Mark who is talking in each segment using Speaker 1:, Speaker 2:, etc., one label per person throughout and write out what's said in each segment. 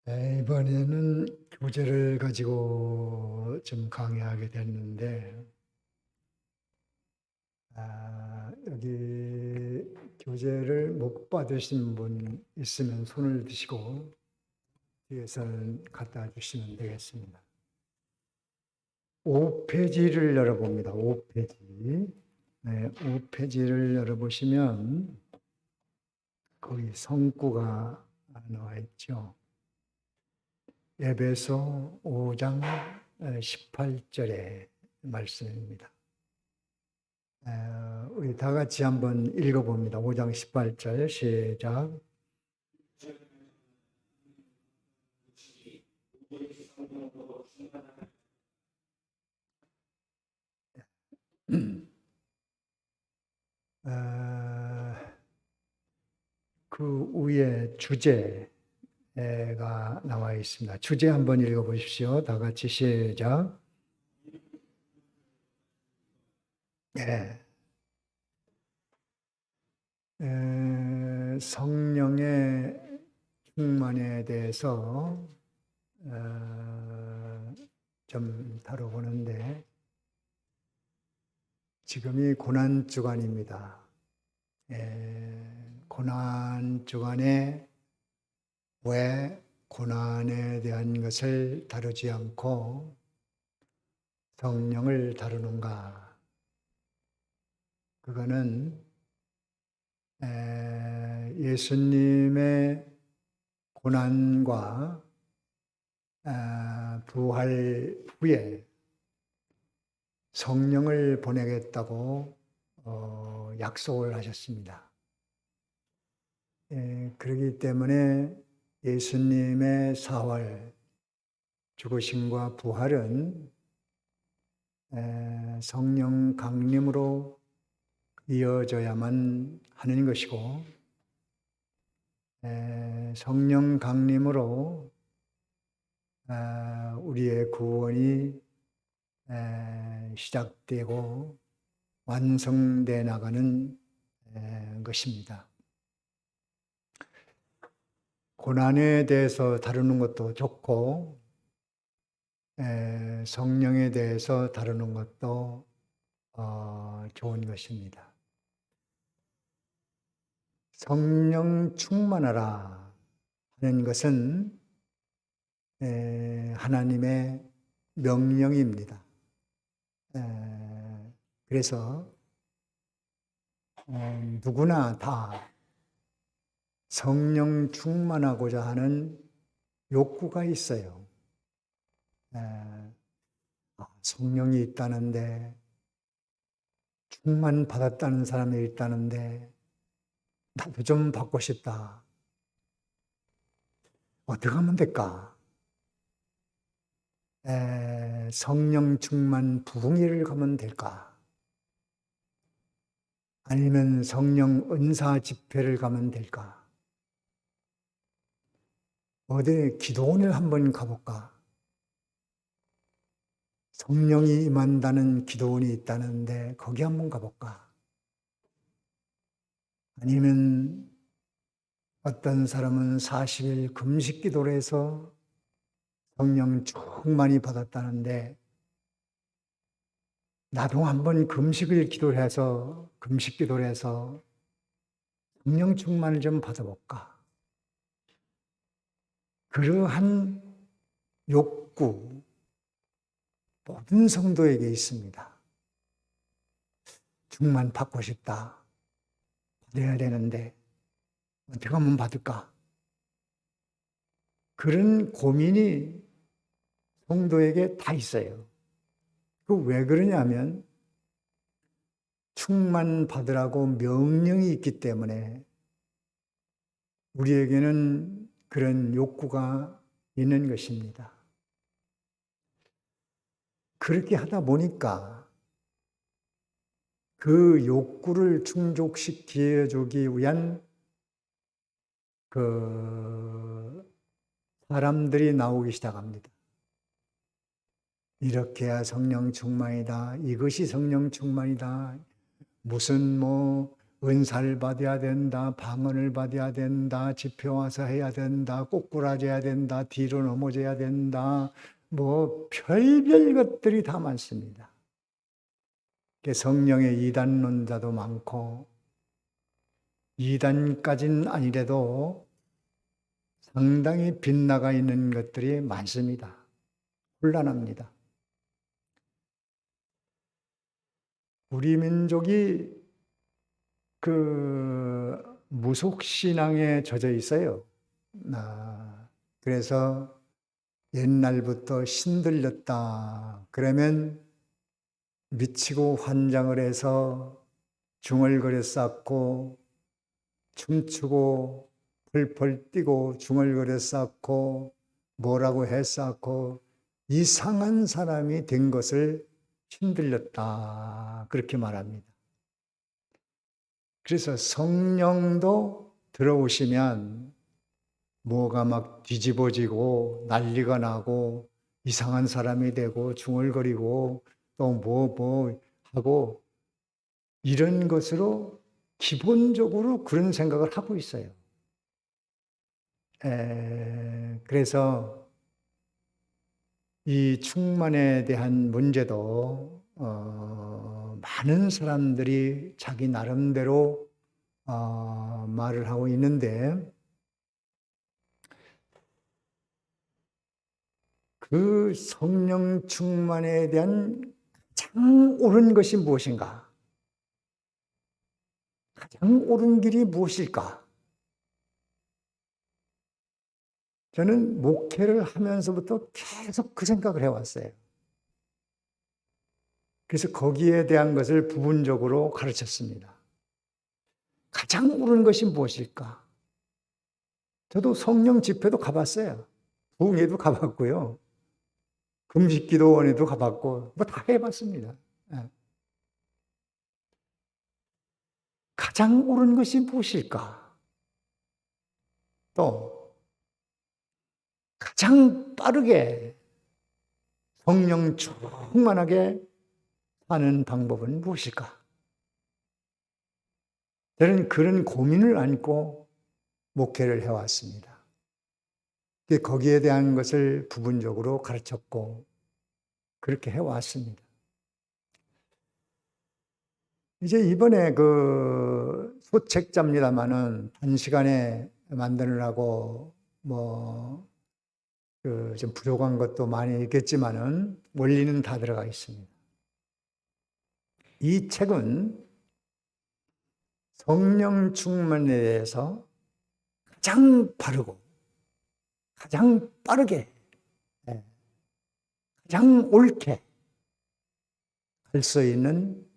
Speaker 1: 네, 이번에는 교재를 가지고 좀 강의하게 됐는데, 여기 교재를 못 받으신 분 있으면 손을 드시고 뒤에서는 갖다 주시면 되겠습니다. 5페이지를 열어봅니다. 5페이지. 네, 5페이지를 열어보시면 거기 성구가 나와 있죠. 에베소 5장 18절의 말씀입니다. 우리 다 같이 한번 읽어봅니다. 5장 18절 시작. 그 위에 주제가 나와 있습니다. 주제 한번 읽어보십시오. 다 같이 시작. 네. 성령의 충만에 대해서 좀 다뤄보는데, 지금이 고난 주간입니다. 고난 주간에 왜 고난에 대한 것을 다루지 않고 성령을 다루는가? 그거는 예수님의 고난과 부활 후에 성령을 보내겠다고 약속을 하셨습니다. 그렇기 때문에 예수님의 사활, 죽으심과 부활은 성령 강림으로 이어져야만 하는 것이고, 성령 강림으로 우리의 구원이 시작되고 완성돼 나가는 것입니다. 고난에 대해서 다루는 것도 좋고, 성령에 대해서 다루는 것도 좋은 것입니다. 성령 충만하라 하는 것은 하나님의 명령입니다. 그래서 누구나 다 성령 충만하고자 하는 욕구가 있어요. 성령이 있다는데, 충만 받았다는 사람이 있다는데 나도 좀 받고 싶다. 어떻게 하면 될까? 성령 충만 부흥회를 가면 될까? 아니면 성령 은사 집회를 가면 될까? 어디 기도원을 한번 가볼까? 성령이 임한다는 기도원이 있다는데 거기 한번 가볼까? 아니면 어떤 사람은 40일 금식 기도를 해서 성령 충만히 받았다는데 나도 한번 금식 기도를 해서 성령 충만을 좀 받아볼까? 그러한 욕구 모든 성도에게 있습니다. 충만 받고 싶다. 받아야 되는데 어떻게 하면 받을까? 그런 고민이 성도에게 다 있어요. 그 왜 그러냐면 충만 받으라고 명령이 있기 때문에 우리에게는 그런 욕구가 있는 것입니다. 그렇게 하다 보니까 그 욕구를 충족시켜 주기 위한 사람들이 나오기 시작합니다. 이렇게 해야 성령 충만이다. 이것이 성령 충만이다. 무슨 은사를 받아야 된다, 방언을 받아야 된다, 집회 와서 해야 된다, 꼬꾸라져야 된다, 뒤로 넘어져야 된다, 뭐 별별 것들이 다 많습니다. 성령의 이단론자도 많고, 이단까지는 아니래도 상당히 빗나가 있는 것들이 많습니다. 혼란합니다. 우리 민족이 무속신앙에 젖어 있어요. 그래서 옛날부터 신들렸다 그러면 미치고 환장을 해서 중얼거려 쌓고 춤추고 펄펄 뛰고 중얼거려 쌓고 뭐라고 해 쌓고 이상한 사람이 된 것을 신들렸다 그렇게 말합니다. 그래서 성령도 들어오시면 뭐가 막 뒤집어지고 난리가 나고 이상한 사람이 되고 중얼거리고 또 뭐 하고 이런 것으로 기본적으로 그런 생각을 하고 있어요. 그래서 이 충만에 대한 문제도 많은 사람들이 자기 나름대로 말을 하고 있는데 그 성령 충만에 대한 가장 옳은 것이 무엇인가? 가장 옳은 길이 무엇일까? 저는 목회를 하면서부터 계속 그 생각을 해왔어요. 그래서 거기에 대한 것을 부분적으로 가르쳤습니다. 가장 옳은 것이 무엇일까? 저도 성령 집회도 가봤어요. 부흥회도 가봤고요. 금식기도원에도 가봤고 뭐 다 해봤습니다. 가장 옳은 것이 무엇일까? 또 가장 빠르게 성령 충만하게 사는 방법은 무엇일까? 저는 그런 고민을 안고 목회를 해왔습니다. 거기에 대한 것을 부분적으로 가르쳤고 그렇게 해왔습니다. 이제 이번에 소책자입니다마는 단시간에 만드느라고 좀 부족한 것도 많이 있겠지만은 원리는 다 들어가 있습니다. 이 책은 성령 충만에 대해서 가장 바르고 가장 빠르게 가장 옳게 할 수 있는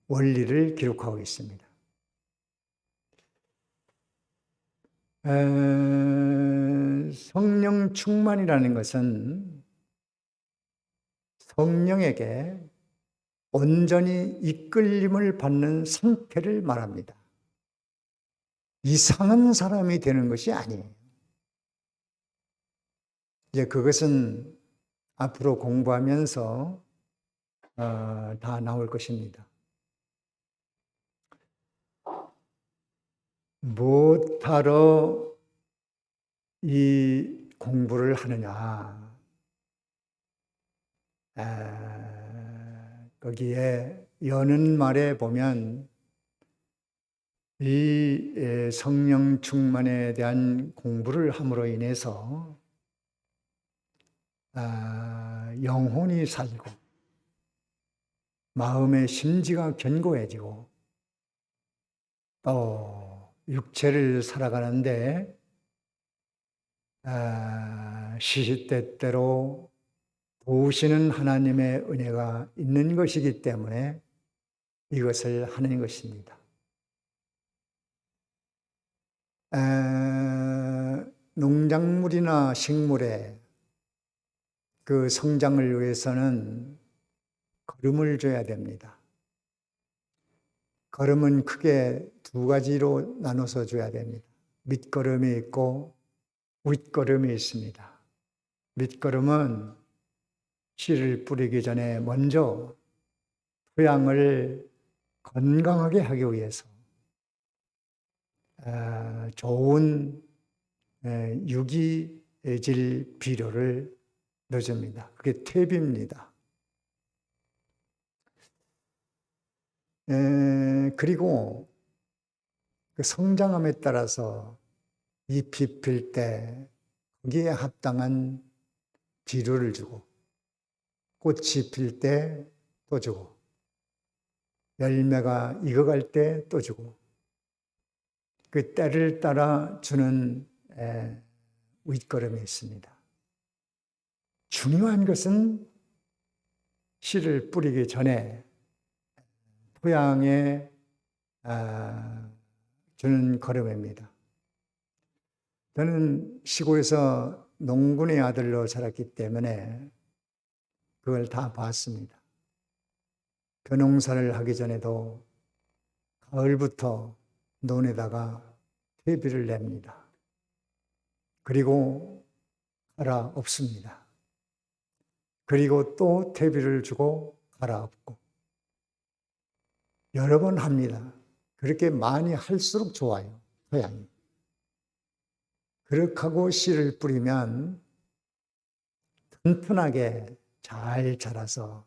Speaker 1: 원리를 기록하고 있습니다. 성령 충만이라는 것은 성령에게 온전히 이끌림을 받는 상태를 말합니다. 이상한 사람이 되는 것이 아니에요. 이제 그것은 앞으로 공부하면서 다 나올 것입니다. 무엇하러 이 공부를 하느냐? 거기에 여는 말에 보면 이 성령 충만에 대한 공부를 함으로 인해서 영혼이 살고 마음의 심지가 견고해지고 또 육체를 살아가는데 시시때때로 도우시는 하나님의 은혜가 있는 것이기 때문에 이것을 하는 것입니다. 농작물이나 식물의 그 성장을 위해서는 거름을 줘야 됩니다. 거름은 크게 두 가지로 나눠서 줘야 됩니다. 밑거름이 있고 윗거름이 있습니다. 밑거름은 씨를 뿌리기 전에 먼저 토양을 건강하게 하기 위해서 좋은 유기질 비료를 넣어줍니다. 그게 퇴비입니다. 그리고 그 성장함에 따라서 잎이 필 때 거기에 합당한 비료를 주고, 꽃이 필 때 또 주고, 열매가 익어갈 때 또 주고, 그 때를 따라 주는 윗걸음이 있습니다. 중요한 것은 씨를 뿌리기 전에 토양에 주는 걸음입니다. 저는 시골에서 농군의 아들로 자랐기 때문에 그걸 다 봤습니다. 벼농사를 하기 전에도 가을부터 논에다가 퇴비를 냅니다. 그리고 갈아엎습니다. 그리고 또 퇴비를 주고 갈아엎고 여러 번 합니다. 그렇게 많이 할수록 좋아요, 토양이. 그렇게 하고 씨를 뿌리면 튼튼하게 잘 자라서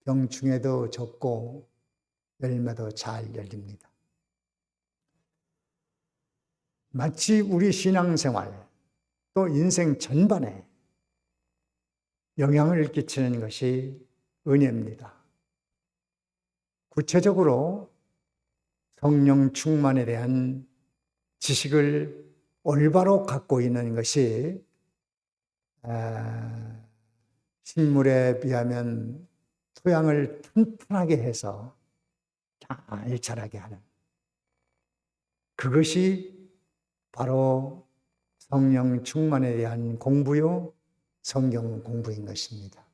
Speaker 1: 병충해도 적고 열매도 잘 열립니다. 마치 우리 신앙생활 또 인생 전반에 영향을 끼치는 것이 은혜입니다. 구체적으로 성령 충만에 대한 지식을 올바로 갖고 있는 것이 식물에 비하면 토양을 튼튼하게 해서 잘 자라게 하는, 그것이 바로 성령 충만에 대한 공부요, 성경 공부인 것입니다.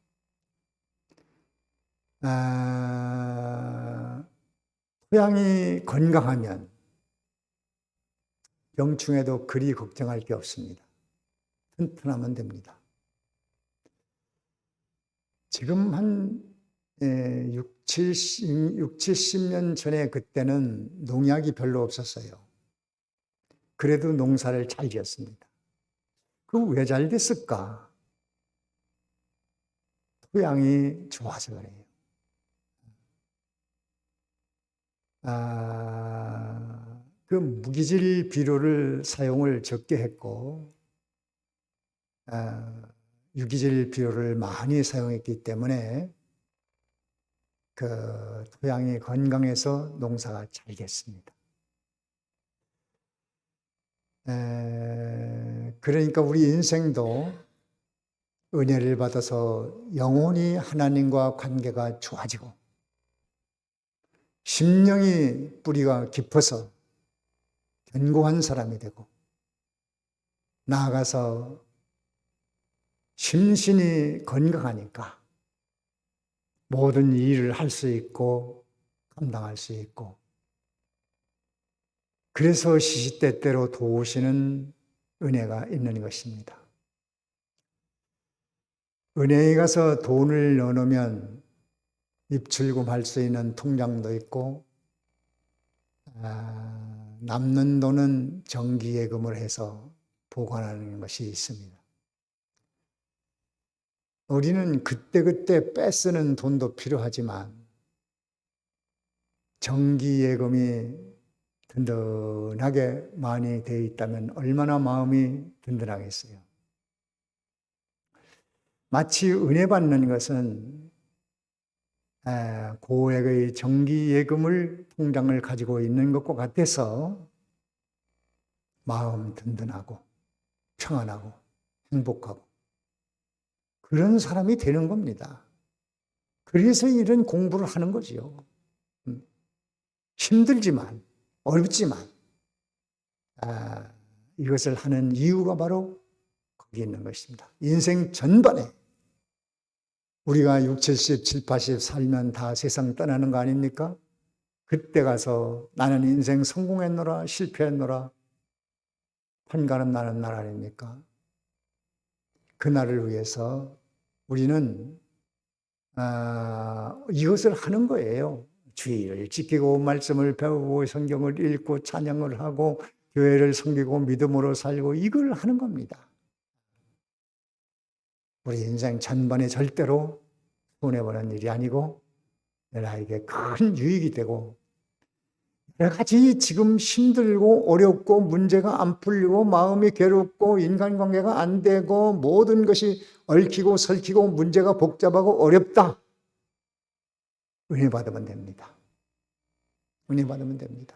Speaker 1: 토양이 건강하면 병충해도 그리 걱정할 게 없습니다. 튼튼하면 됩니다. 지금 한 70년 전에 그때는 농약이 별로 없었어요. 그래도 농사를 잘 지었습니다. 그 왜 잘 됐을까? 토양이 좋아서 그래요. 그 무기질 비료를 사용을 적게 했고, 유기질 비료를 많이 사용했기 때문에 그 토양이 건강해서 농사가 잘 됐습니다. 그러니까 우리 인생도 은혜를 받아서 영원히 하나님과 관계가 좋아지고, 심령이 뿌리가 깊어서 견고한 사람이 되고, 나아가서 심신이 건강하니까 모든 일을 할 수 있고 감당할 수 있고, 그래서 시시때때로 도우시는 은혜가 있는 것입니다. 은행에 가서 돈을 넣어놓으면 입출금할 수 있는 통장도 있고, 남는 돈은 정기예금을 해서 보관하는 것이 있습니다. 우리는 그때그때 빼쓰는 돈도 필요하지만 정기예금이 든든하게 많이 되어 있다면 얼마나 마음이 든든하겠어요. 마치 은혜 받는 것은 고액의 정기예금을 통장을 가지고 있는 것과 같아서 마음 든든하고 평안하고 행복하고 그런 사람이 되는 겁니다. 그래서 이런 공부를 하는 거지요. 힘들지만 어렵지만 이것을 하는 이유가 바로 거기 있는 것입니다. 인생 전반에 우리가 60, 70, 80 살면 다 세상 떠나는 거 아닙니까? 그때 가서 나는 인생 성공했노라 실패했노라 판가름 나는 날 아닙니까? 그날을 위해서 우리는 이것을 하는 거예요. 주의를 지키고 말씀을 배우고 성경을 읽고 찬양을 하고 교회를 섬기고 믿음으로 살고 이걸 하는 겁니다. 우리 인생 전반에 절대로 손해보는 일이 아니고 나에게 큰 유익이 되고 여러 가지 지금 힘들고 어렵고 문제가 안 풀리고 마음이 괴롭고 인간관계가 안 되고 모든 것이 얽히고 설키고 문제가 복잡하고 어렵다. 은혜 받으면 됩니다. 은혜 받으면 됩니다.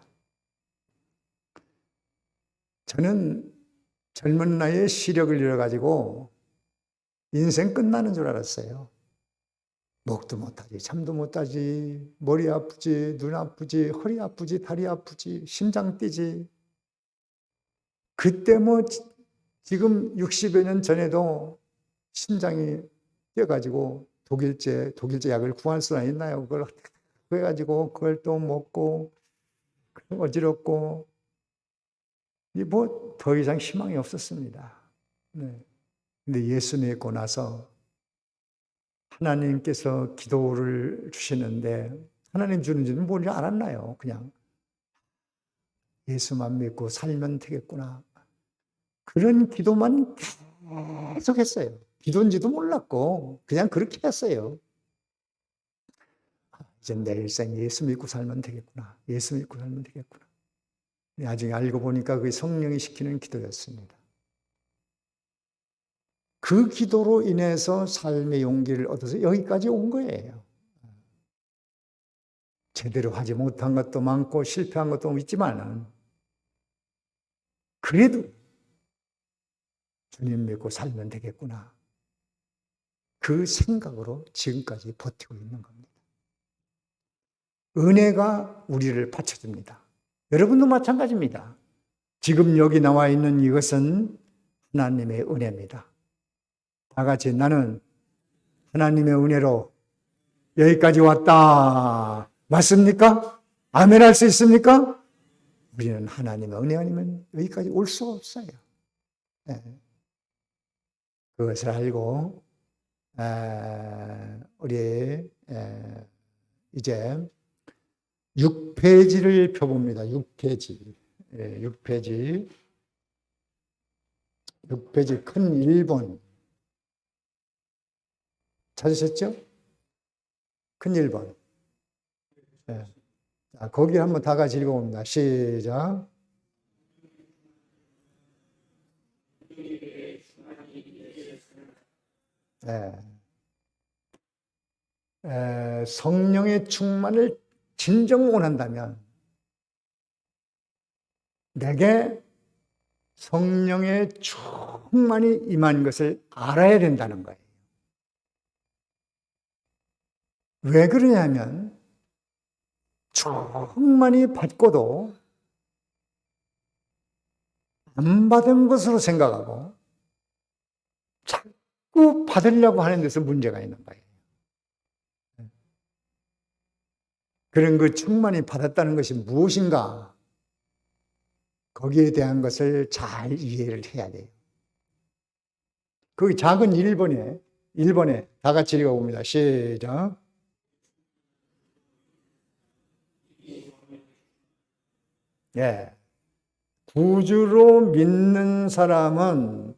Speaker 1: 저는 젊은 나이에 시력을 잃어가지고 인생 끝나는 줄 알았어요. 먹도 못하지, 잠도 못하지, 머리 아프지, 눈 아프지, 허리 아프지, 다리 아프지, 심장 뛰지. 그때 지금 60여 년 전에도 심장이 뛰어가지고 독일제 약을 구할 수가 있나요? 그걸 해가지고 그걸 또 먹고 어지럽고 더 이상 희망이 없었습니다. 네. 근데 예수 믿고 나서 하나님께서 기도를 주시는데 하나님 주는지는 뭔지 알았나요? 그냥 예수만 믿고 살면 되겠구나. 그런 기도만 계속 했어요. 기도인지도 몰랐고 그냥 그렇게 했어요. 이제 내 일생 예수 믿고 살면 되겠구나. 예수 믿고 살면 되겠구나. 나중에 알고 보니까 그게 성령이 시키는 기도였습니다. 그 기도로 인해서 삶의 용기를 얻어서 여기까지 온 거예요. 제대로 하지 못한 것도 많고 실패한 것도 있지만 그래도 주님 믿고 살면 되겠구나. 그 생각으로 지금까지 버티고 있는 겁니다. 은혜가 우리를 받쳐줍니다. 여러분도 마찬가지입니다. 지금 여기 나와 있는 이것은 하나님의 은혜입니다. 다 같이 나는 하나님의 은혜로 여기까지 왔다. 맞습니까? 아멘 할 수 있습니까? 우리는 하나님의 은혜 아니면 여기까지 올 수가 없어요. 네. 그것을 알고 우리 이제 6페이지를 펴봅니다. 6페이지. 6페이지 큰 1번. 찾으셨죠? 큰 1번. 네. 자, 거기 한번 다 같이 읽어봅니다. 시작. 성령의 충만을 진정 원한다면 내게 성령의 충만이 임한 것을 알아야 된다는 거예요. 왜 그러냐면 충만히 받고도 안 받은 것으로 생각하고 자꾸 받으려고 하는 데서 문제가 있는 거예요. 그런 그 충만히 받았다는 것이 무엇인가? 거기에 대한 것을 잘 이해를 해야 돼요. 거기 작은 1번에 다 같이 읽어봅니다. 시작. 예. 구주로 믿는 사람은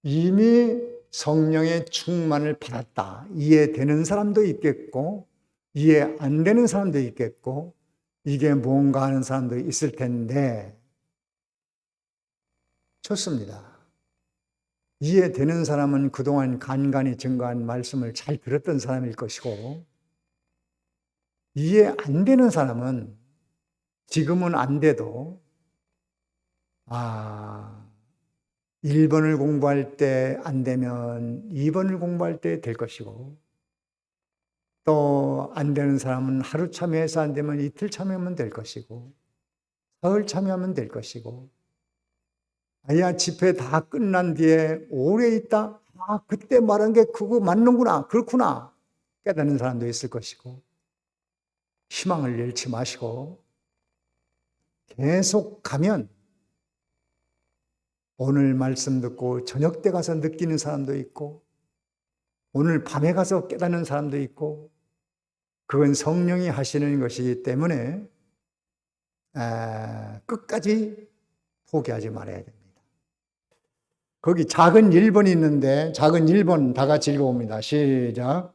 Speaker 1: 이미 성령의 충만을 받았다. 이해되는 사람도 있겠고, 이해 안 되는 사람도 있겠고, 이게 뭔가 하는 사람도 있을 텐데, 좋습니다. 이해되는 사람은 그동안 간간히 증거한 말씀을 잘 들었던 사람일 것이고, 이해 안 되는 사람은 지금은 안 돼도 1번을 공부할 때 안 되면 2번을 공부할 때 될 것이고, 또 안 되는 사람은 하루 참여해서 안 되면 이틀 참여하면 될 것이고, 사흘 참여하면 될 것이고, 집회 다 끝난 뒤에 오래 있다? 그때 말한 게 그거 맞는구나, 그렇구나 깨닫는 사람도 있을 것이고, 희망을 잃지 마시고 계속 가면 오늘 말씀 듣고 저녁 때 가서 느끼는 사람도 있고, 오늘 밤에 가서 깨닫는 사람도 있고, 그건 성령이 하시는 것이기 때문에 끝까지 포기하지 말아야 됩니다. 거기 작은 1번이 있는데 작은 1번 다 같이 읽어봅니다. 시작.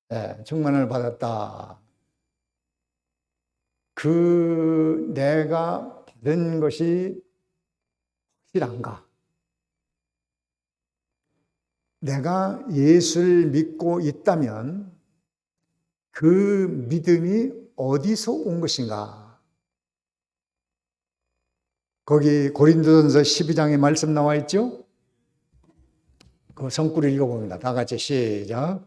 Speaker 1: 네, 충만을 받았다. 그 내가 받은 것이 확실한가? 내가 예수를 믿고 있다면 그 믿음이 어디서 온 것인가? 거기 고린도전서 12장에 말씀 나와 있죠? 그 성구를 읽어봅니다. 다 같이 시작.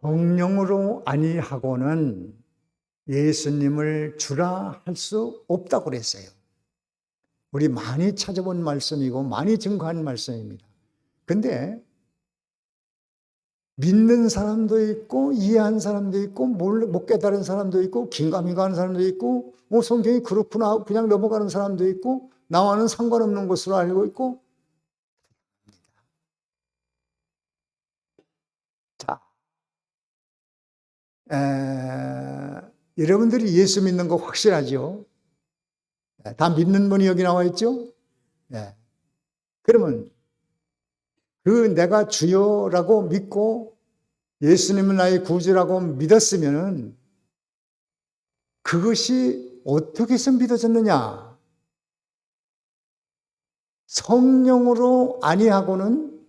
Speaker 1: 성령으로 아니하고는 예수님을 주라 할 수 없다고 그랬어요. 우리 많이 찾아본 말씀이고 많이 증거한 말씀입니다. 근데 믿는 사람도 있고 이해한 사람도 있고 못 깨달은 사람도 있고 긴가민가 하는 사람도 있고 성경이 그렇구나 그냥 넘어가는 사람도 있고 나와는 상관없는 것으로 알고 있고. 자, 여러분들이 예수 믿는 거 확실하죠? 다 믿는 분이 여기 나와 있죠? 네. 그러면 그 내가 주여라고 믿고 예수님은 나의 구주라고 믿었으면 그것이 어떻게 해서 믿어졌느냐? 성령으로 아니하고는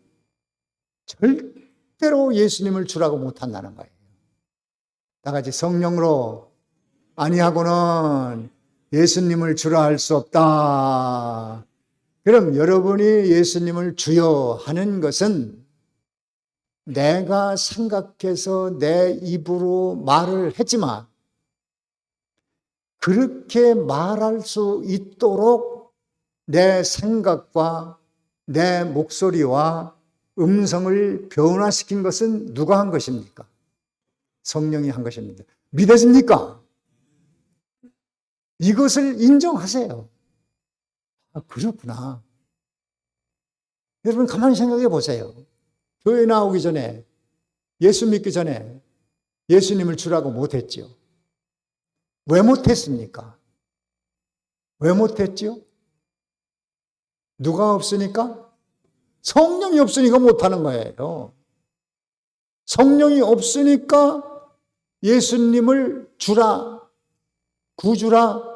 Speaker 1: 절대로 예수님을 주라고 못한다는 거예요. 다 같이 성령으로 아니하고는 예수님을 주라 할 수 없다. 그럼 여러분이 예수님을 주여 하는 것은 내가 생각해서 내 입으로 말을 했지만 그렇게 말할 수 있도록 내 생각과 내 목소리와 음성을 변화시킨 것은 누가 한 것입니까? 성령이 한 것입니다. 믿어집니까? 이것을 인정하세요. 아, 그렇구나. 여러분 가만히 생각해 보세요. 교회 나오기 전에 예수 믿기 전에 예수님을 주라고 못했지요. 왜 못했습니까? 왜 못했지요? 누가 없으니까? 성령이 없으니까 못하는 거예요. 성령이 없으니까 예수님을 주라, 구주라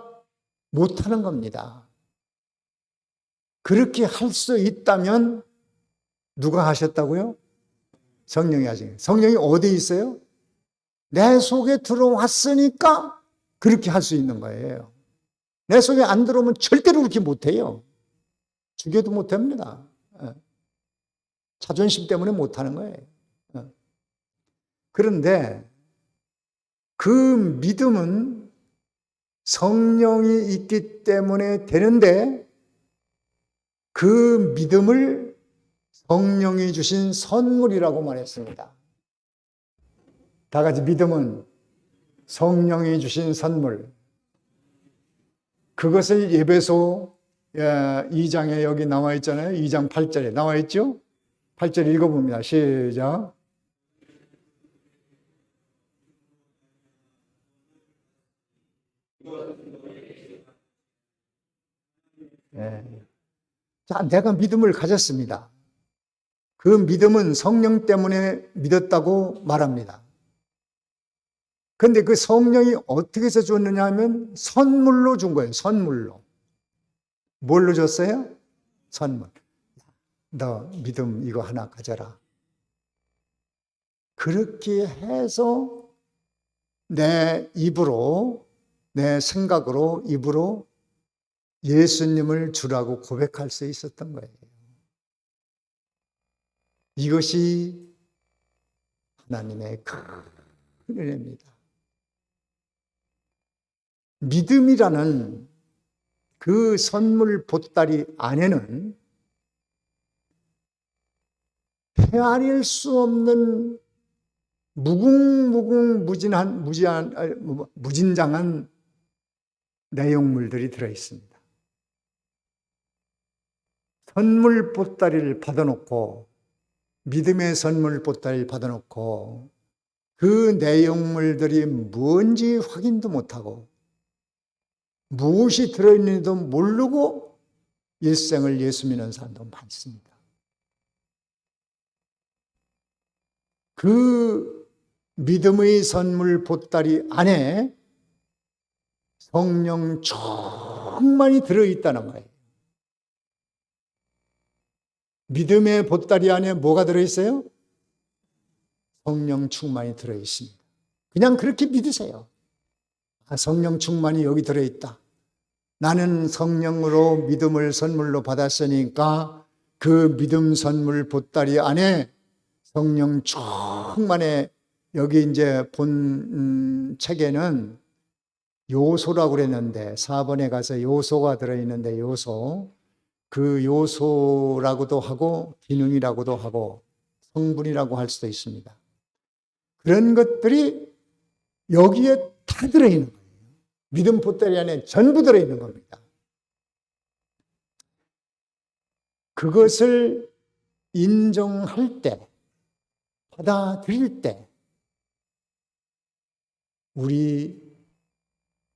Speaker 1: 못하는 겁니다. 그렇게 할 수 있다면 누가 하셨다고요? 성령이 하신. 성령이 어디에 있어요? 내 속에 들어왔으니까 그렇게 할 수 있는 거예요. 내 속에 안 들어오면 절대로 그렇게 못해요. 죽여도 못합니다. 자존심 때문에 못하는 거예요. 그런데 그 믿음은 성령이 있기 때문에 되는데 그 믿음을 성령이 주신 선물이라고 말했습니다. 다 같이 믿음은 성령이 주신 선물. 그것을 에베소 2장에 여기 나와 있잖아요. 2장 8절에 나와 있죠? 8절 읽어봅니다. 시작. 네. 자, 내가 믿음을 가졌습니다. 그 믿음은 성령 때문에 믿었다고 말합니다. 그런데 그 성령이 어떻게 해서 줬느냐 하면 선물로 준 거예요. 선물로. 뭘로 줬어요? 선물. 너 믿음 이거 하나 가져라. 그렇게 해서 내 입으로, 내 생각으로, 입으로 예수님을 주라고 고백할 수 있었던 거예요. 이것이 하나님의 큰 은혜입니다. 믿음이라는 그 선물 보따리 안에는 헤아릴 수 없는 무궁무진한 무진장한 내용물들이 들어있습니다. 선물 보따리를 받아놓고, 믿음의 선물 보따리를 받아놓고 그 내용물들이 뭔지 확인도 못하고 무엇이 들어있는지도 모르고 일생을 예수 믿는 사람도 많습니다. 그 믿음의 선물 보따리 안에 성령 충만히 들어있다는 거예요. 믿음의 보따리 안에 뭐가 들어있어요? 성령 충만이 들어있습니다. 그냥 그렇게 믿으세요. 성령 충만이 여기 들어있다. 나는 성령으로 믿음을 선물로 받았으니까 그 믿음 선물 보따리 안에 성령 충만에, 여기 이제 본 책에는 요소라고 그랬는데 4번에 가서 요소가 들어있는데 요소, 그 요소라고도 하고 기능이라고도 하고 성분이라고 할 수도 있습니다. 그런 것들이 여기에 다 들어있는 거예요. 믿음 보따리 안에 전부 들어있는 겁니다. 그것을 인정할 때, 받아들일 때 우리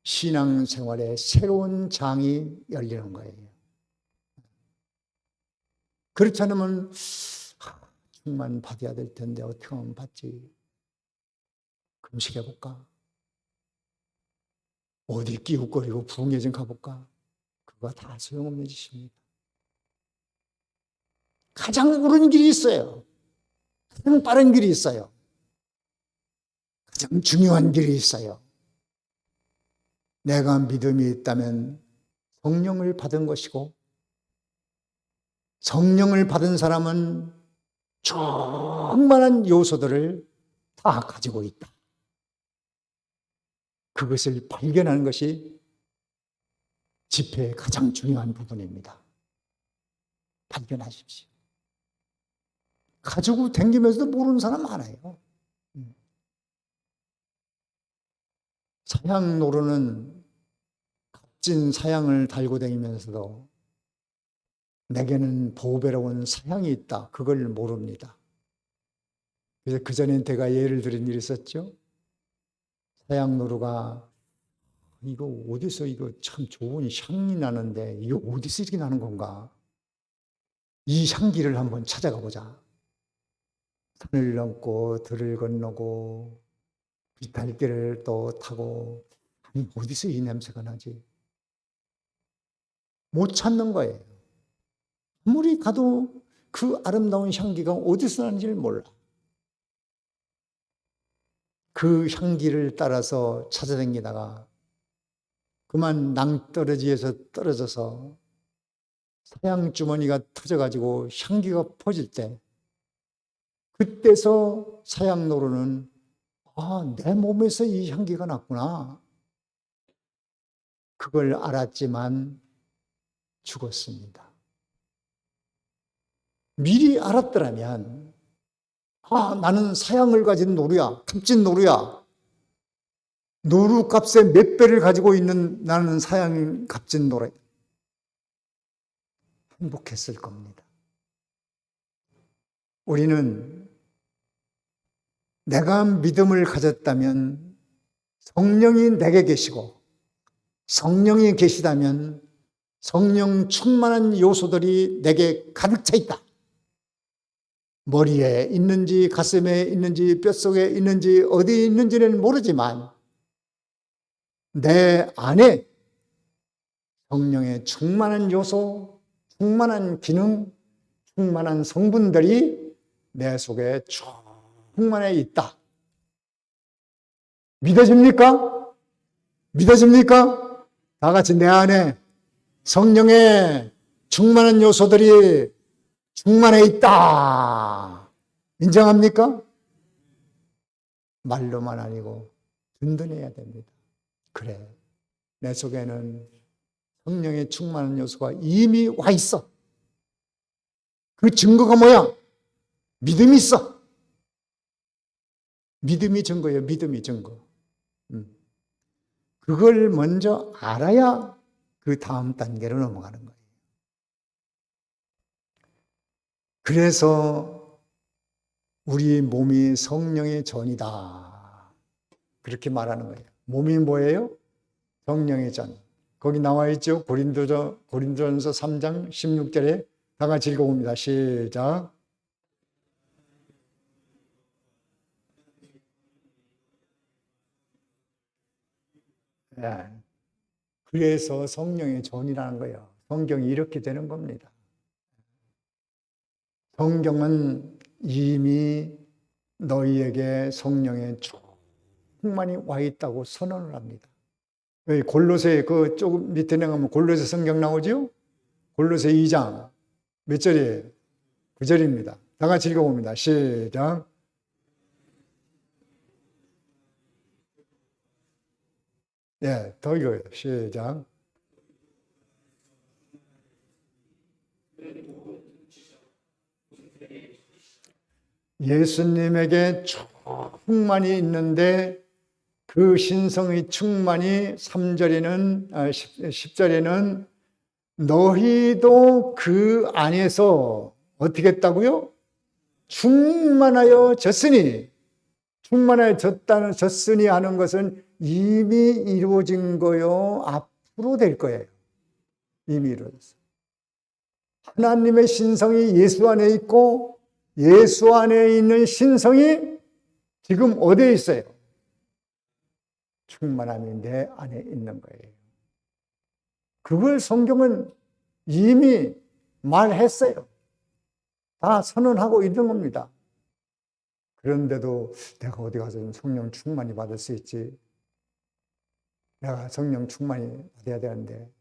Speaker 1: 신앙생활에 새로운 장이 열리는 거예요. 그렇지 않으면 충만 받아야 될 텐데 어떻게 하면 받지? 금식해볼까? 어디 끼우거리고 부흥회 좀 가볼까? 그거 다 소용없는 짓입니다. 가장 옳은 길이 있어요. 가장 빠른 길이 있어요. 가장 중요한 길이 있어요. 내가 믿음이 있다면 성령을 받은 것이고, 성령을 받은 사람은 충만한 요소들을 다 가지고 있다. 그것을 발견하는 것이 집회의 가장 중요한 부분입니다. 발견하십시오. 가지고 다니면서도 모르는 사람 많아요. 사양 노루는 값진 사양을 달고 다니면서도 내게는 보배로운 사양이 있다. 그걸 모릅니다. 그래서 그전에 제가 예를 들은 일이 있었죠. 사양노루가 이거 어디서 이거 참 좋은 향이 나는데 이거 어디서 이렇게 나는 건가? 이 향기를 한번 찾아가 보자. 산을 넘고 들을 건너고 비탈길을 또 타고, 아니 어디서 이 냄새가 나지? 못 찾는 거예요. 아무리 가도 그 아름다운 향기가 어디서 나는지를 몰라. 그 향기를 따라서 찾아다니다가 그만 낭떠러지에서 떨어져서 사양 주머니가 터져가지고 향기가 퍼질 때, 그때서 사양노루는 내 몸에서 이 향기가 났구나. 그걸 알았지만 죽었습니다. 미리 알았더라면 나는 사양을 가진 노루야, 값진 노루야. 노루 값의 몇 배를 가지고 있는 나는 사양 값진 노루야. 행복했을 겁니다. 우리는 내가 믿음을 가졌다면 성령이 내게 계시고, 성령이 계시다면 성령 충만한 요소들이 내게 가득 차 있다. 머리에 있는지 가슴에 있는지 뼛속에 있는지 어디에 있는지는 모르지만 내 안에 성령의 충만한 요소, 충만한 기능, 충만한 성분들이 내 속에 충만해 있다. 믿어집니까? 믿어집니까? 다 같이 내 안에 성령의 충만한 요소들이 충만해 있다. 인정합니까? 말로만 아니고 든든해야 됩니다. 그래, 내 속에는 성령의 충만한 요소가 이미 와 있어. 그 증거가 뭐야? 믿음이 있어. 믿음이 증거예요. 믿음이 증거. 그걸 먼저 알아야 그 다음 단계로 넘어가는 거예요. 그래서 우리 몸이 성령의 전이다. 그렇게 말하는 거예요. 몸이 뭐예요? 성령의 전. 거기 나와 있죠. 고린도전서 3장 16절에 다 같이 읽어봅니다. 시작. 네. 그래서 성령의 전이라는 거예요. 성경이 이렇게 되는 겁니다. 성경은 이미 너희에게 성령의 충만히 와 있다고 선언을 합니다. 여기 골로새 그 조금 밑에 내가면 골로새 성경 나오죠? 골로새 2장 몇 절이에요? 9절입니다. 다 같이 읽어봅니다. 시작. 네, 더 읽어요. 시작. 예수님에게 충만이 있는데 그 신성의 충만이 3절에는 10절에는 너희도 그 안에서 어떻게 했다고요? 충만하여 졌으니. 충만하여 졌으니 하는 것은 이미 이루어진 거요. 앞으로 될 거예요. 이미 이루어졌어요. 하나님의 신성이 예수 안에 있고 예수 안에 있는 신성이 지금 어디에 있어요? 충만함이 내 안에 있는 거예요. 그걸 성경은 이미 말했어요. 다 선언하고 있는 겁니다. 그런데도 내가 어디 가서 좀 성령 충만히 받을 수 있지? 내가 성령 충만히 받아야 되는데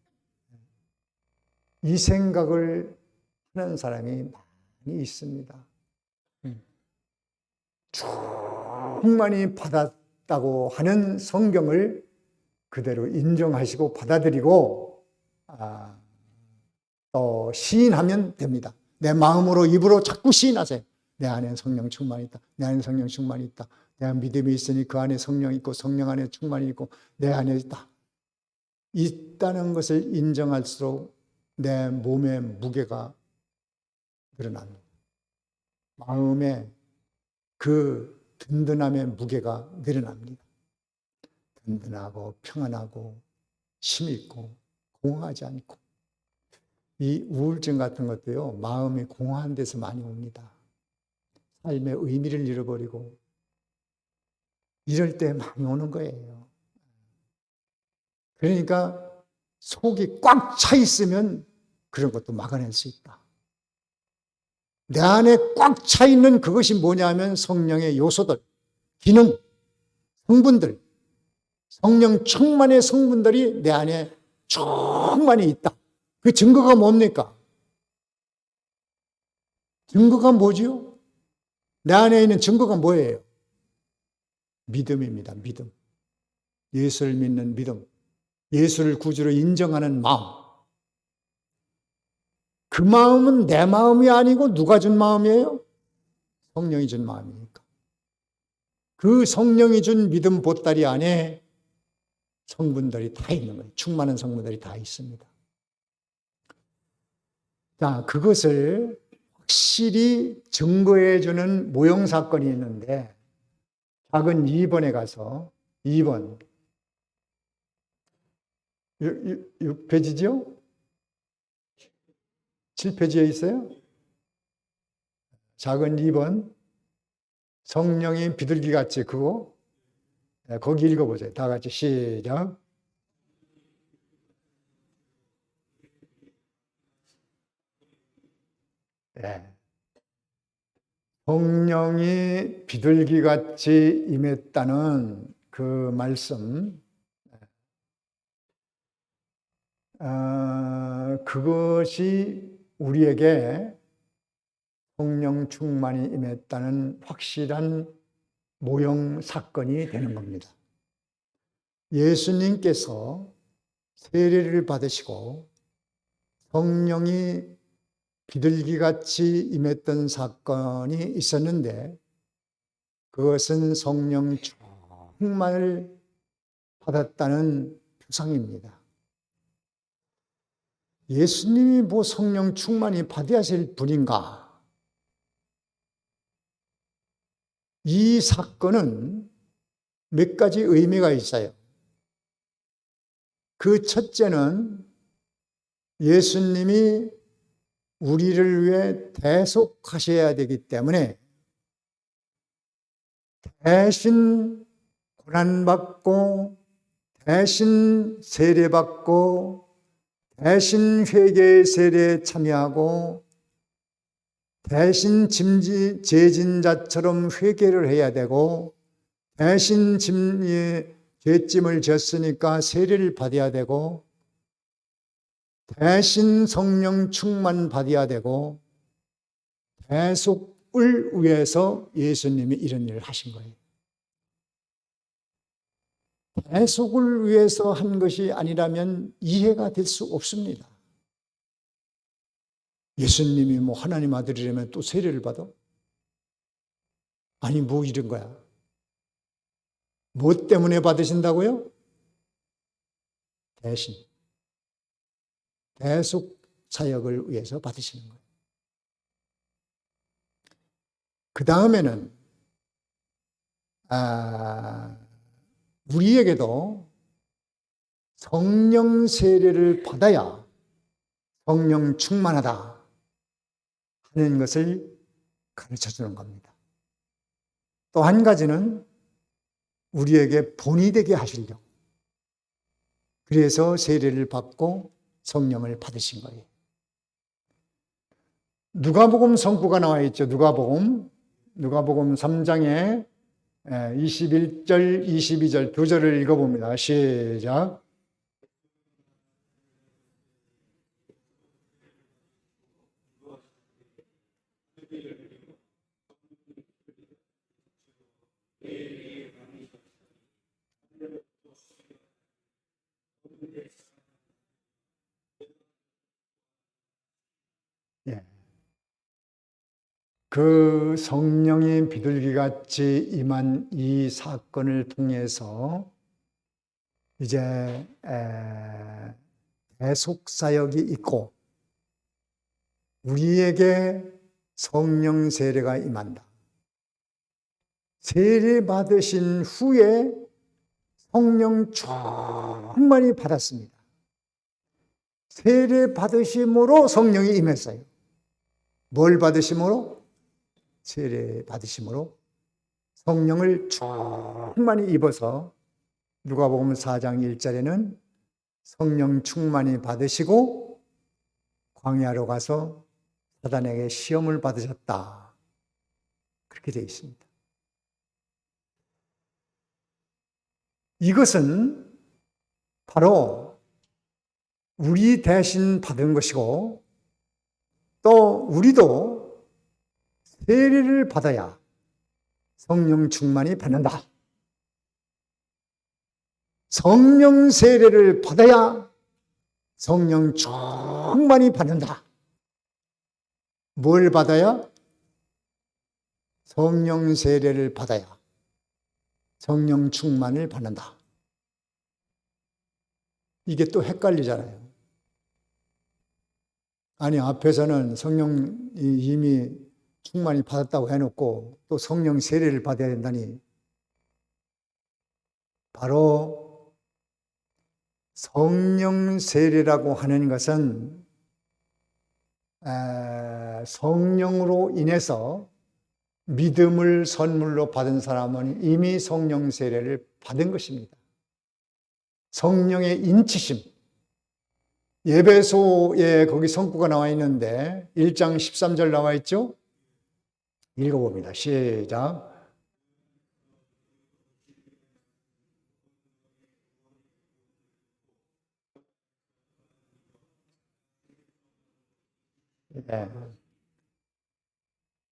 Speaker 1: 이 생각을 하는 사람이 많이 있습니다. 충만히 받았다고 하는 성경을 그대로 인정하시고 받아들이고 또 시인하면 됩니다. 내 마음으로 입으로 자꾸 시인하세요. 내 안에 성령 충만이 있다. 내 안에 성령 충만이 있다. 내 안에 믿음이 있으니 그 안에 성령이 있고 성령 안에 충만이 있고 내 안에 있다. 있다는 것을 인정할수록 내 몸의 무게가 늘어납니다. 마음의 그 든든함의 무게가 늘어납니다. 든든하고 평안하고 힘있고 공허하지 않고 이 우울증 같은 것도요 마음이 공허한 데서 많이 옵니다. 삶의 의미를 잃어버리고 이럴 때 많이 오는 거예요. 그러니까 속이 꽉 차 있으면 그런 것도 막아낼 수 있다. 내 안에 꽉 차 있는 그것이 뭐냐면 성령의 요소들, 기능, 성분들, 성령 충만의 성분들이 내 안에 충만히 있다. 그 증거가 뭡니까? 증거가 뭐지요? 내 안에 있는 증거가 뭐예요? 믿음입니다. 믿음. 예수를 믿는 믿음. 예수를 구주로 인정하는 마음. 그 마음은 내 마음이 아니고 누가 준 마음이에요? 성령이 준 마음이니까. 그 성령이 준 믿음 보따리 안에 성분들이 다 있는 거예요. 충만한 성분들이 다 있습니다. 자, 그것을 확실히 증거해 주는 모형 사건이 있는데 작은 2번에 가서 2번 6페이지죠? 7페이지에 있어요? 작은 2번 성령이 비둘기같이 그거 거기 읽어보세요. 다 같이 시작. 네. 성령이 비둘기같이 임했다는 그 말씀 그것이 우리에게 성령 충만이 임했다는 확실한 모형 사건이 되는 겁니다. 예수님께서 세례를 받으시고 성령이 비둘기같이 임했던 사건이 있었는데 그것은 성령 충만을 받았다는 표상입니다. 예수님이 뭐 성령 충만히 받아야 할 분인가? 이 사건은 몇 가지 의미가 있어요. 그 첫째는 예수님이 우리를 위해 대속하셔야 되기 때문에 대신 고난받고 대신 세례받고 대신 회개의 세례에 참여하고 대신 제진자처럼 회개를 해야 되고 대신 죄짐을 졌으니까 세례를 받아야 되고 대신 성령 충만 받아야 되고 대속을 위해서 예수님이 이런 일을 하신 거예요. 대속을 위해서 한 것이 아니라면 이해가 될 수 없습니다. 예수님이 뭐 하나님 아들이라면 또 세례를 받아? 아니 뭐 이런 거야. 뭐 때문에 받으신다고요? 대신 대속 사역을 위해서 받으시는 거예요. 그 다음에는 우리에게도 성령 세례를 받아야 성령 충만하다 하는 것을 가르쳐 주는 겁니다. 또 한 가지는 우리에게 본이 되게 하시려고 그래서 세례를 받고 성령을 받으신 거예요. 누가복음 성구가 나와 있죠. 누가복음 3장에 21절, 22절 두 절을 읽어봅니다. 시작. 예. 그 성령이 비둘기같이 임한 이 사건을 통해서 이제 대속사역이 있고 우리에게 성령 세례가 임한다. 세례 받으신 후에 성령 충만히 받았습니다. 세례 받으심으로 성령이 임했어요. 뭘 받으심으로? 세례 받으심으로 성령을 충만히 입어서 누가복음 4장 1절에는 성령 충만히 받으시고 광야로 가서 사단에게 시험을 받으셨다. 그렇게 되어 있습니다. 이것은 바로 우리 대신 받은 것이고 또 우리도 세례를 받아야 성령 충만히 받는다. 성령 세례를 받아야 성령 충만히 받는다. 뭘 받아야? 성령 세례를 받아야 성령 충만을 받는다. 이게 또 헷갈리잖아요. 아니 앞에서는 성령이 이미 충만히 받았다고 해놓고 또 성령 세례를 받아야 된다니 바로 성령 세례라고 하는 것은 성령으로 인해서 믿음을 선물로 받은 사람은 이미 성령 세례를 받은 것입니다. 성령의 인치심. 예배소에 거기 성구가 나와 있는데 1장 13절 나와 있죠? 읽어봅니다. 시작. 네.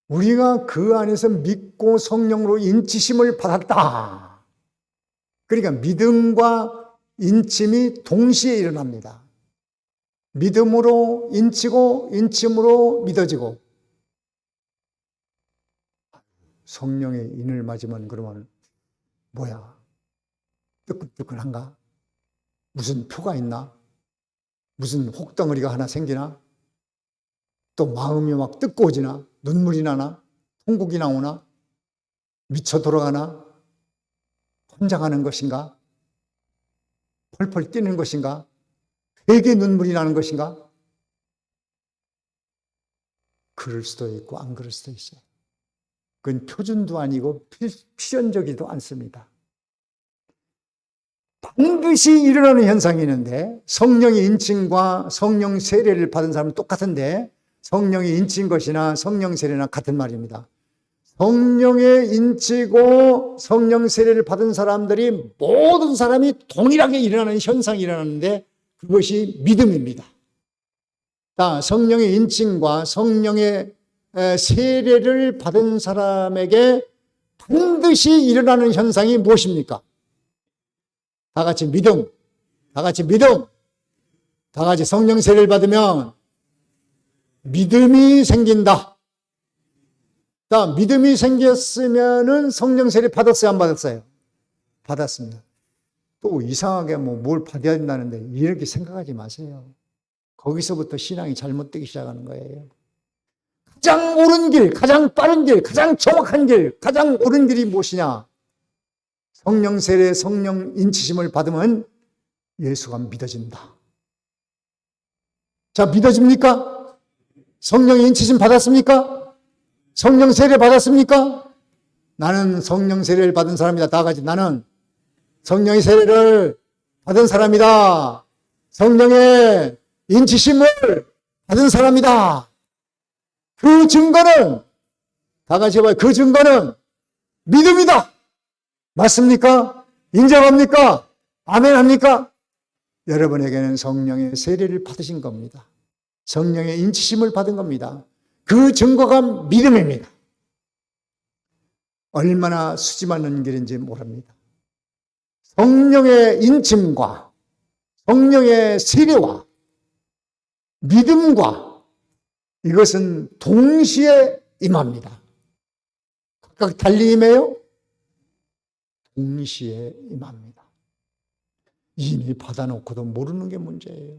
Speaker 1: 우리가 그 안에서 믿고 성령으로 인치심을 받았다. 그러니까 믿음과 인침이 동시에 일어납니다. 믿음으로 인치고 인침으로 믿어지고 성령의 인을 맞으면 그러면 뭐야? 뜨끈뜨끈한가? 무슨 표가 있나? 무슨 혹덩어리가 하나 생기나? 또 마음이 막 뜨거워지나? 눈물이 나나? 통곡이 나오나? 미쳐 돌아가나? 혼장하는 것인가? 펄펄 뛰는 것인가? 회개 눈물이 나는 것인가? 그럴 수도 있고 안 그럴 수도 있어요. 그건 표준도 아니고 필연적이지도 않습니다. 반드시 일어나는 현상이 있는데 성령의 인침과 성령 세례를 받은 사람은 똑같은데 성령이 인친 것이나 성령 세례나 같은 말입니다. 성령에 인치고 성령 세례를 받은 사람들이 모든 사람이 동일하게 일어나는 현상이 일어나는데 그것이 믿음입니다. 성령의 인침과 성령의 세례를 받은 사람에게 반드시 일어나는 현상이 무엇입니까? 다 같이 믿음, 다 같이 믿음, 다 같이 성령 세례를 받으면 믿음이 생긴다. 믿음이 생겼으면은 성령 세례 받았어요, 안 받았어요? 받았습니다. 또 이상하게 뭘 받아야 된다는데 이렇게 생각하지 마세요. 거기서부터 신앙이 잘못되기 시작하는 거예요. 가장 옳은 길, 가장 빠른 길, 가장 정확한 길, 가장 옳은 길이 무엇이냐? 성령 세례, 성령 인치심을 받으면 예수가 믿어진다. 자, 믿어집니까? 성령 인치심 받았습니까? 성령 세례 받았습니까? 나는 성령 세례를 받은 사람이다. 다 같이 나는 성령의 세례를 받은 사람이다. 성령의 인치심을 받은 사람이다. 그 증거는 다 같이 해봐요. 그 증거는 믿음이다. 맞습니까? 인정합니까? 아멘 합니까? 여러분에게는 성령의 세례를 받으신 겁니다. 성령의 인치심을 받은 겁니다. 그 증거가 믿음입니다. 얼마나 수지 많은 길인지 모릅니다. 성령의 인침과 성령의 세례와 믿음과 이것은 동시에 임합니다. 각각 달리 임해요? 동시에 임합니다. 이미 받아놓고도 모르는 게 문제예요.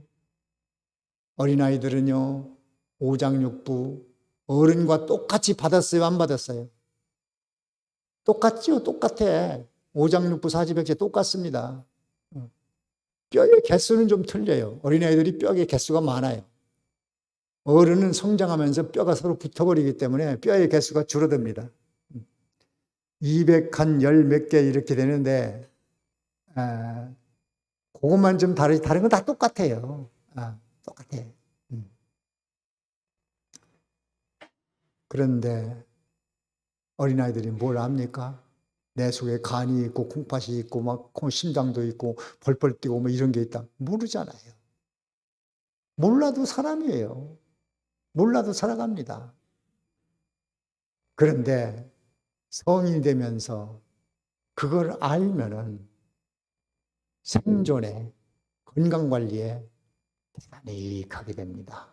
Speaker 1: 어린아이들은요, 오장육부, 어른과 똑같이 받았어요, 안 받았어요? 똑같지요, 똑같아. 오장육부 사지백제 똑같습니다. 뼈의 개수는 좀 틀려요. 어린아이들이 뼈의 개수가 많아요. 어른은 성장하면서 뼈가 서로 붙어버리기 때문에 뼈의 개수가 줄어듭니다. 200한 열 몇 개 이렇게 되는데 그것만 좀 다르지 다른 건 다 똑같아요. 똑같아. 그런데 어린아이들이 뭘 압니까? 내 속에 간이 있고 콩팥이 있고 막 심장도 있고 벌벌 뛰고 뭐 이런 게 있다. 모르잖아요. 몰라도 사람이에요. 몰라도 살아갑니다. 그런데 성인이 되면서 그걸 알면은 생존에, 건강관리에 대단히 가게 됩니다.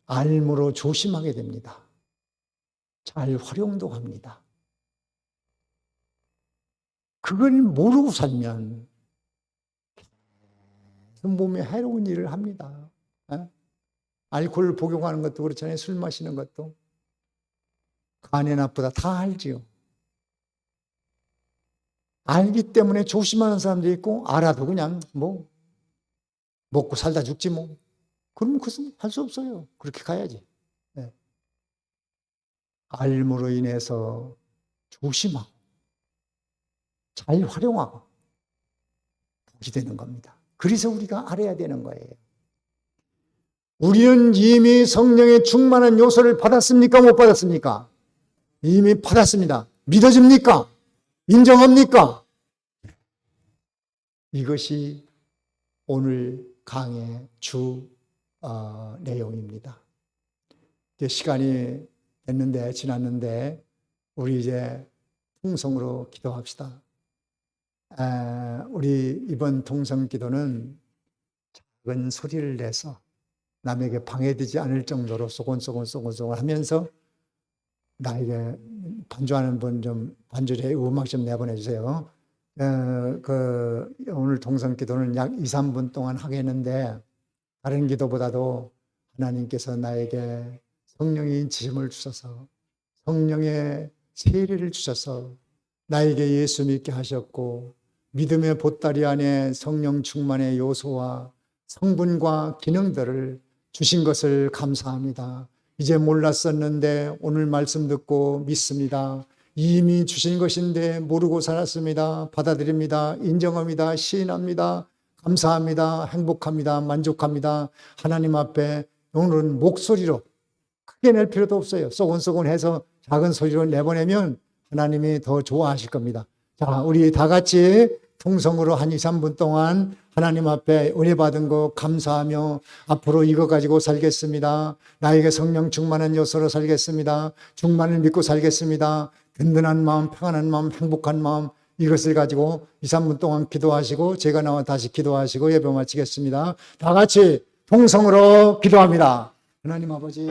Speaker 1: 알므로 조심하게 됩니다. 잘 활용도 합니다. 그걸 모르고 살면 몸에 해로운 일을 합니다. 알코올 복용하는 것도 그렇잖아요. 술 마시는 것도. 간에 나쁘다 다 알지요. 알기 때문에 조심하는 사람도 있고 알아도 그냥 먹고 살다 죽지 뭐. 그럼 그것은 할 수 없어요. 그렇게 가야지. 네. 알므로 인해서 조심하고 잘 활용하고 복이 되는 겁니다. 그래서 우리가 알아야 되는 거예요. 우리는 이미 성령의 충만한 요소를 받았습니까? 못 받았습니까? 이미 받았습니다. 믿어집니까? 인정합니까? 이것이 오늘 강의 주 내용입니다. 시간이 지났는데 우리 이제 통성으로 기도합시다. 우리 이번 통성 기도는 작은 소리를 내서 남에게 방해되지 않을 정도로 소곤소곤 하면서 나에게 반주하는 분 좀 반주에 음악 좀 내보내주세요. 오늘 동성 기도는 약 2, 3분 동안 하겠는데 다른 기도보다도 하나님께서 나에게 성령의 인치심을 주셔서 성령의 세례를 주셔서 나에게 예수 믿게 하셨고 믿음의 보따리 안에 성령 충만의 요소와 성분과 기능들을 주신 것을 감사합니다. 이제 몰랐었는데 오늘 말씀 듣고 믿습니다. 이미 주신 것인데 모르고 살았습니다. 받아들입니다. 인정합니다. 시인합니다. 감사합니다. 행복합니다. 만족합니다. 하나님 앞에 오늘은 목소리로 크게 낼 필요도 없어요. 쏘곤쏘곤해서 작은 소리로 내보내면 하나님이 더 좋아하실 겁니다. 자, 우리 다 같이 통성으로 한 2, 3분 동안 하나님 앞에 은혜 받은 거 감사하며 앞으로 이거 가지고 살겠습니다. 나에게 성령 충만한 요소로 살겠습니다. 충만을 믿고 살겠습니다. 든든한 마음, 평안한 마음, 행복한 마음, 이것을 가지고 2, 3분 동안 기도하시고 제가 나와 다시 기도하시고 예배 마치겠습니다. 다 같이 통성으로 기도합니다. 하나님 아버지